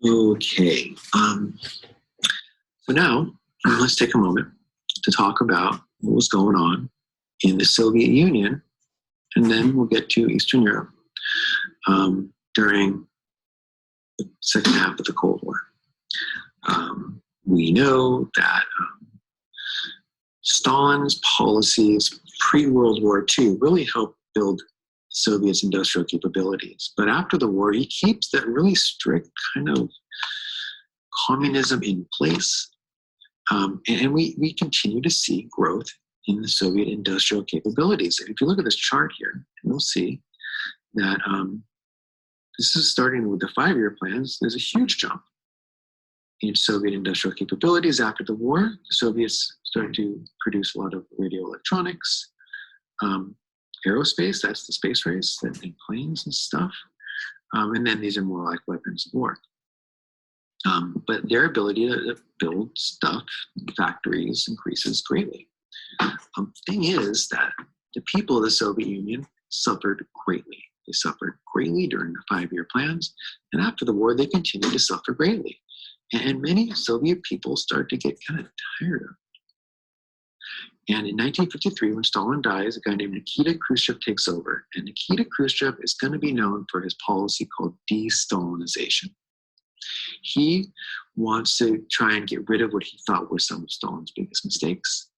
Okay. So now let's take a moment to talk about what was going on in the Soviet Union, and then we'll get to Eastern Europe during the second half of the Cold War. We know that Stalin's policies pre-World War II really helped build Soviet's industrial capabilities. But after the war, he keeps that really strict kind of communism in place. And we continue to see growth in the Soviet industrial capabilities. If you look at this chart here, you'll see that this is starting with the 5-year plans. There's a huge jump in Soviet industrial capabilities after the war. The Soviets started to produce a lot of radio electronics, aerospace, that's the space race, and planes and stuff. And then these are more like weapons of war. But their ability to build stuff, factories, increases greatly. The thing is that the people of the Soviet Union suffered greatly. They suffered greatly during the 5-year plans, and after the war, they continued to suffer greatly. And many Soviet people started to get kind of tired of it. And in 1953, when Stalin dies, a guy named Nikita Khrushchev takes over. And Nikita Khrushchev is going to be known for his policy called de-Stalinization. He wants to try and get rid of what he thought were some of Stalin's biggest mistakes.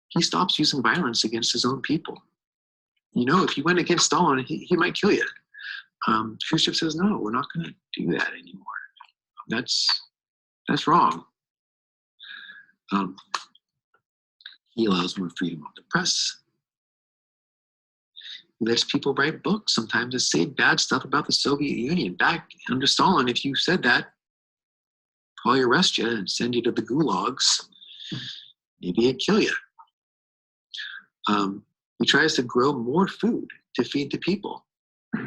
He stops using violence against his own people. You know, if you went against Stalin, he might kill you. Khrushchev says, no, we're not going to do that anymore. That's wrong. He allows more freedom of the press. He lets people write books sometimes that say bad stuff about the Soviet Union. Back under Stalin, if you said that, probably arrest you and send you to the gulags. Maybe he'd kill you. He tries to grow more food to feed the people.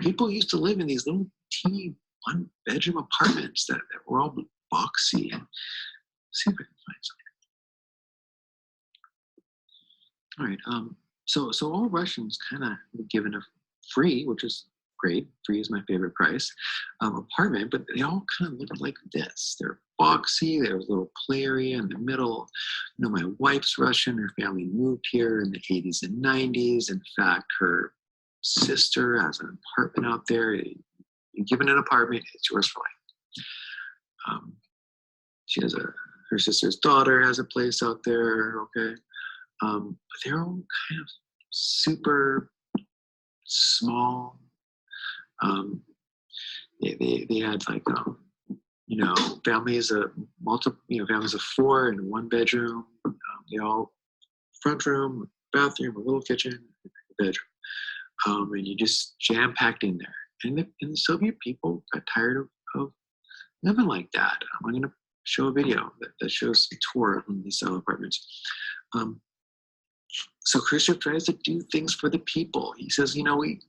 People used to live in these little teeny 1-bedroom apartments that were all boxy. And see if I can find something. All right. So all Russians kind of were given a free, which is great. Free is my favorite price. Apartment, but they all kind of looked like this. They're boxy. There was a little play area in the middle. You know, my wife's Russian. Her family moved here in the 80s and 90s. In fact, her sister has an apartment out there. You're given an apartment, it's yours for life. She has her sister's daughter has a place out there, okay? But they're all kind of super small. They had like, you know, families of families of 4 in 1 bedroom. They all front room, bathroom, a little kitchen, bedroom. And you just jam-packed in there. And the Soviet people got tired of living like that. I'm going to show a video that shows a tour of these apartments. So Khrushchev tries to do things for the people. He says, you know, we've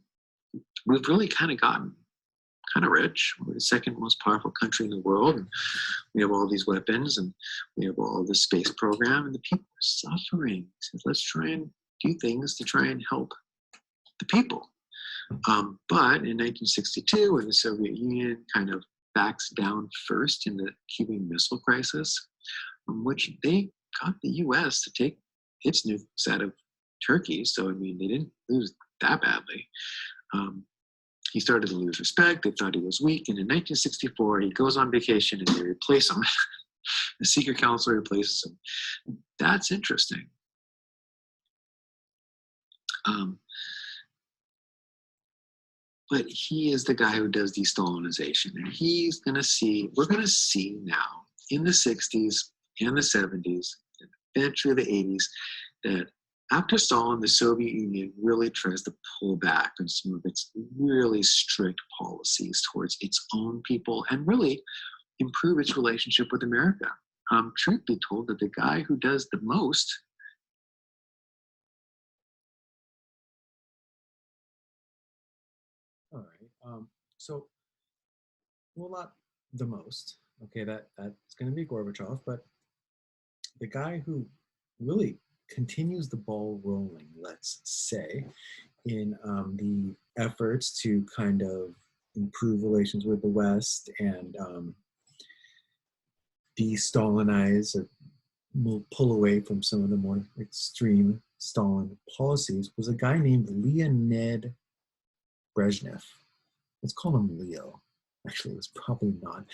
really kind of gotten kind of rich. We're the second most powerful country in the world. And we have all these weapons and we have all this space program, and the people are suffering. He says, let's try and do things to try and help the people. But in 1962, when the Soviet Union kind of backs down first in the Cuban Missile Crisis, which they got the U.S. to take its nukes out of Turkey, so I mean, they didn't lose that badly. He started to lose respect. They thought he was weak, and in 1964, he goes on vacation and they replace him. The Secret Council replaces him. That's interesting. But he is the guy who does de-Stalinization. And we're going to see now in the 60s and the 70s, and eventually the 80s, that after Stalin, the Soviet Union really tries to pull back on some of its really strict policies towards its own people and really improve its relationship with America. Truth be told, that the guy who does the most All right. So, well, not the most. Okay, that's going to be Gorbachev, but the guy who really continues the ball rolling, let's say, in the efforts to kind of improve relations with the West and de-Stalinize or pull away from some of the more extreme Stalin policies was a guy named Leonid Brezhnev. Let's call him Leo. Actually, it was probably not.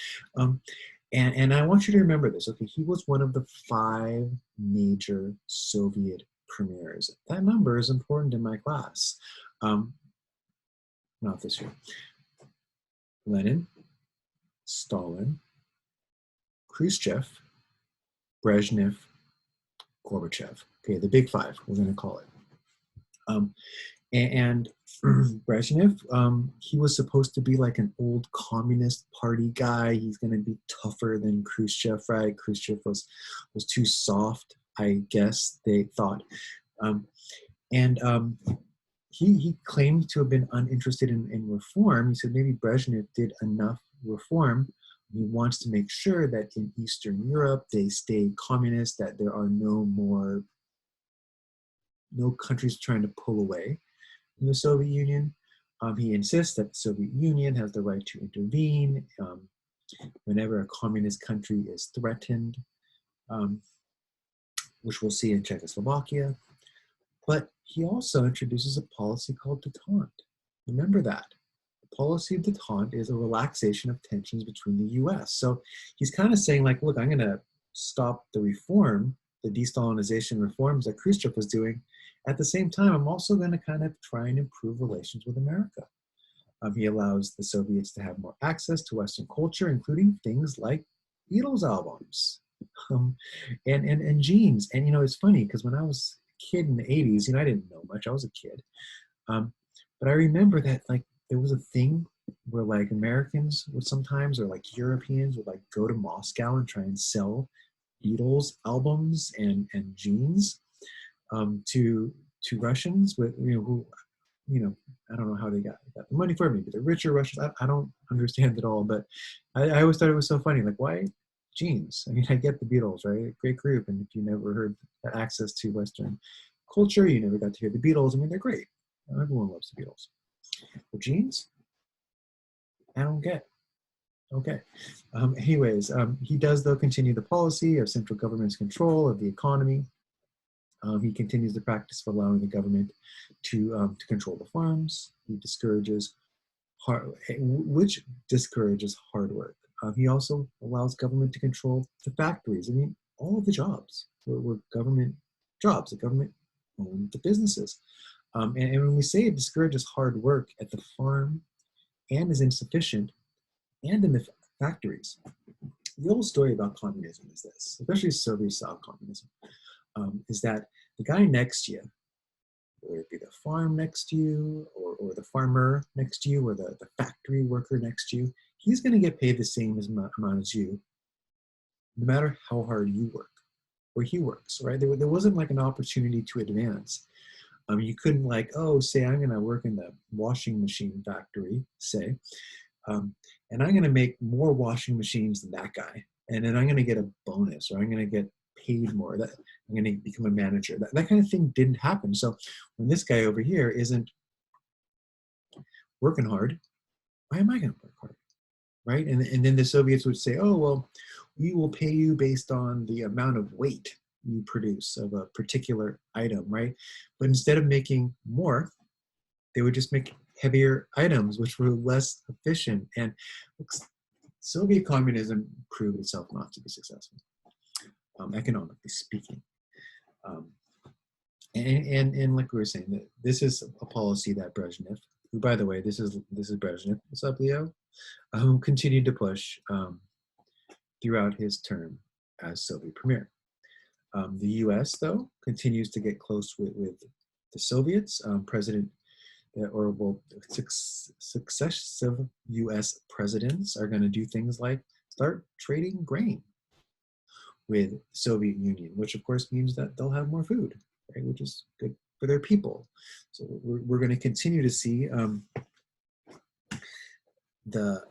And I want you to remember this. Okay, he was one of the 5 major Soviet premiers. That number is important in my class. Not this year. Lenin, Stalin, Khrushchev, Brezhnev, Gorbachev. Okay, the big 5, we're going to call it. And Brezhnev, he was supposed to be like an old Communist Party guy. He's going to be tougher than Khrushchev, right? Khrushchev was too soft, I guess they thought. He claimed to have been uninterested in reform. He said maybe Brezhnev did enough reform. He wants to make sure that in Eastern Europe they stay communist, that there are no countries trying to pull away from the Soviet Union. He insists that the Soviet Union has the right to intervene whenever a communist country is threatened, which we'll see in Czechoslovakia. But he also introduces a policy called détente. Remember that. The policy of détente is a relaxation of tensions between the US. So he's kind of saying like, look, I'm going to stop the reform, the de-Stalinization reforms that Khrushchev was doing. At the same time, I'm also going to kind of try and improve relations with America. He allows the Soviets to have more access to Western culture, including things like Beatles albums and jeans. And, it's funny because when I was a kid in the 80s, I didn't know much. I was a kid. But I remember that like there was a thing where like Americans would sometimes, or like Europeans would like go to Moscow and try and sell Beatles albums and jeans to Russians with who I don't know how they got the money for it. Maybe they're richer Russians. I don't understand it all, but I always thought it was so funny. Like, why jeans? I mean, I get the Beatles, right? Great group, and if you never heard access to Western culture, you never got to hear the Beatles. I mean, they're great. Everyone loves the Beatles. But jeans, I don't get. Okay. Anyways, he does though continue the policy of central government's control of the economy. He continues the practice of allowing the government to control the farms. He discourages which discourages hard work. He also allows government to control the factories. I mean, all of the jobs were government jobs. The government owned the businesses. And when we say it discourages hard work at the farm and is insufficient, and in the factories, the old story about communism is this, especially Soviet-style communism, is that the guy next to you, whether it be the farm next to you or the farmer next to you or the factory worker next to you, he's going to get paid the same amount as you, no matter how hard you work or he works, right? There wasn't like an opportunity to advance. You couldn't like, oh, say I'm going to work in the washing machine factory, say, and I'm going to make more washing machines than that guy. And then I'm going to get a bonus, or I'm going to get paid more. That I'm going to become a manager. That kind of thing didn't happen. So when this guy over here isn't working hard, why am I going to work hard? Right? And then the Soviets would say, oh, well, we will pay you based on the amount of weight you produce of a particular item, right? But instead of making more, they would just make heavier items, which were less efficient. And Soviet communism proved itself not to be successful, economically speaking. And like we were saying, that this is a policy that Brezhnev, who, by the way, this is Brezhnev. What's up, Leo? Continued to push throughout his term as Soviet premier. The U.S., though, continues to get close with the Soviets. Successive U.S. presidents are going to do things like start trading grain with the Soviet Union, which of course means that they'll have more food, right? Which is good for their people. So we're going to continue to see the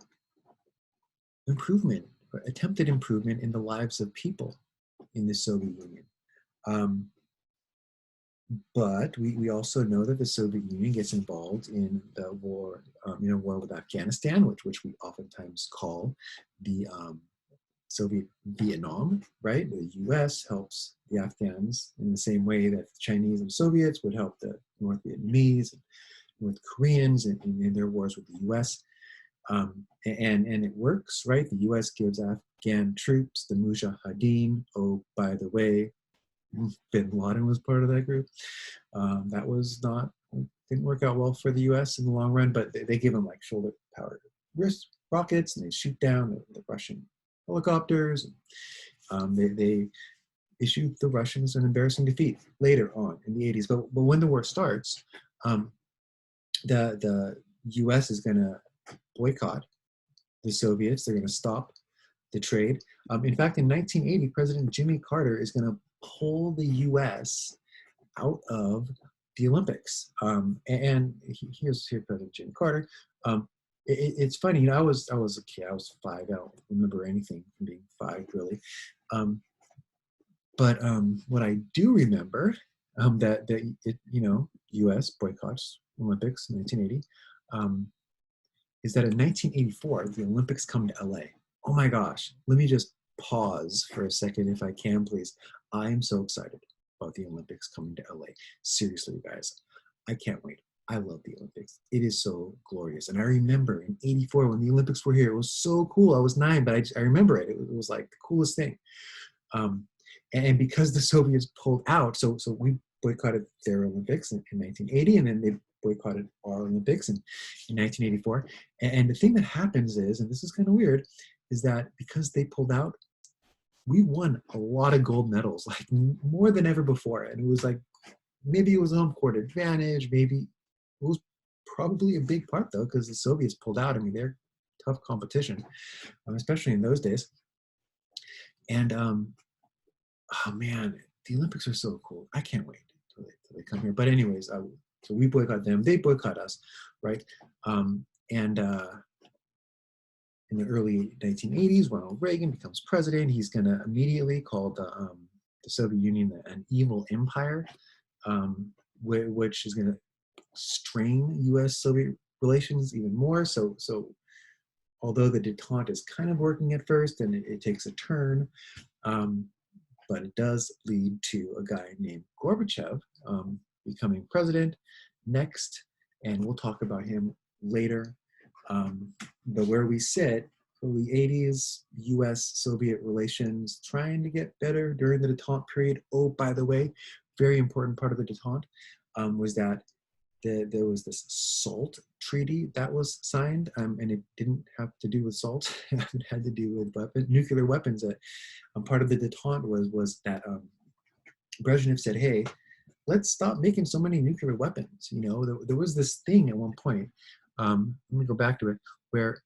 improvement, or attempted improvement in the lives of people in the Soviet Union. But we also know that the Soviet Union gets involved in the war, war with Afghanistan, which we oftentimes call the Soviet Vietnam, right? The U.S. helps the Afghans in the same way that the Chinese and Soviets would help the North Vietnamese and North Koreans in their wars with the U.S. And it works, right? The U.S. gives Afghan troops the Mujahideen. Oh, by the way, Bin Laden was part of that group. That was not didn't work out well for the U.S. in the long run, but they give them like shoulder-powered wrist rockets, and they shoot down the Russian helicopters. They issued the Russians an embarrassing defeat later on in the 80s. But when the war starts, the U.S. is going to boycott the Soviets. They're going to stop the trade. In fact, in 1980, President Jimmy Carter is going to pull the U.S. out of the Olympics. Here's President Jimmy Carter. It's funny, I was a kid. I was 5. I don't remember anything from being 5 really. But what I do remember that it U.S. boycotts Olympics in 1980. Is that in 1984 the Olympics come to LA? Oh my gosh! Let me just pause for a second, if I can, please. I'm so excited about the Olympics coming to LA. Seriously, guys, I can't wait. I love the Olympics. It is so glorious. And I remember in 84 when the Olympics were here, it was so cool. I was 9, but I remember it. It was like the coolest thing. And because the Soviets pulled out, so we boycotted their Olympics in 1980, and then they boycotted our Olympics in 1984. And the thing that happens is, and this is kind of weird, is that because they pulled out, we won a lot of gold medals, like more than ever before. And it was like, maybe it was home court advantage, maybe it was probably a big part though, because the Soviets pulled out. I mean, they're tough competition, especially in those days. And oh man, the Olympics are so cool. I can't wait till they come here. But anyways, so we boycott them, they boycott us, right? And in the early 1980s, Ronald Reagan becomes president. He's going to immediately call the Soviet Union an evil empire, which is going to strain U.S.-Soviet relations even more. So although the détente is kind of working at first, and it takes a turn, but it does lead to a guy named Gorbachev becoming president next, and we'll talk about him later. But where we sit, early 80s, U.S.-Soviet relations trying to get better during the détente period. Oh, by the way, very important part of the détente was that there was this SALT treaty that was signed, and it didn't have to do with salt. It had to do with nuclear weapons. Part of the détente was that Brezhnev said, hey, let's stop making so many nuclear weapons. There was this thing at one point, let me go back to it, where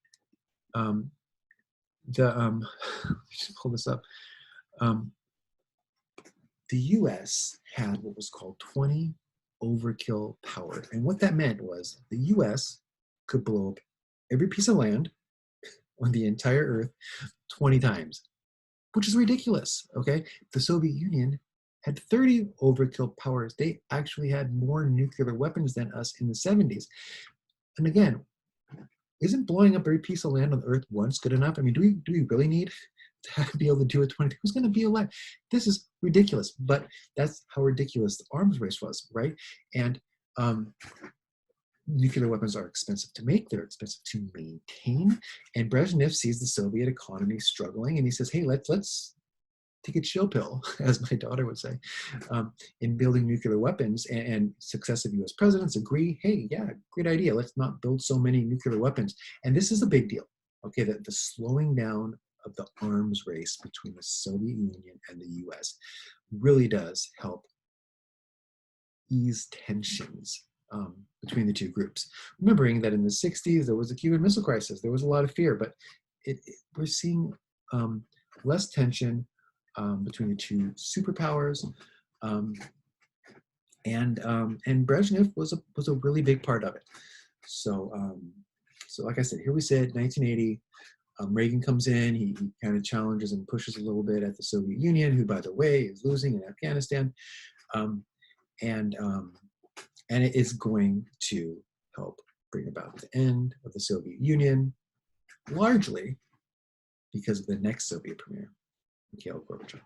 just pull this up. The U.S. had what was called 20 overkill power. And what that meant was the U.S. could blow up every piece of land on the entire earth 20 times, which is ridiculous, okay? The Soviet Union had 30 overkill powers. They actually had more nuclear weapons than us in the 70s. And again, isn't blowing up every piece of land on the earth once good enough? I mean, do we really need to be able to do it 20? Who's going to be alive? This is ridiculous, but that's how ridiculous the arms race was, right? And nuclear weapons are expensive to make, they're expensive to maintain, and Brezhnev sees the Soviet economy struggling, and he says, hey, let's take a chill pill, as my daughter would say, in building nuclear weapons. And successive US presidents agree, hey, yeah, great idea, let's not build so many nuclear weapons. And this is a big deal, okay, that the slowing down of the arms race between the Soviet Union and the US really does help ease tensions between the two groups. Remembering that in the 60s, there was a Cuban Missile Crisis. There was a lot of fear, but we're seeing less tension between the two superpowers. And Brezhnev was a really big part of it. So like I said, here we sit, 1980, Reagan comes in, he kind of challenges and pushes a little bit at the Soviet Union, who, by the way, is losing in Afghanistan. and it is going to help bring about the end of the Soviet Union, largely because of the next Soviet premier, Mikhail Gorbachev.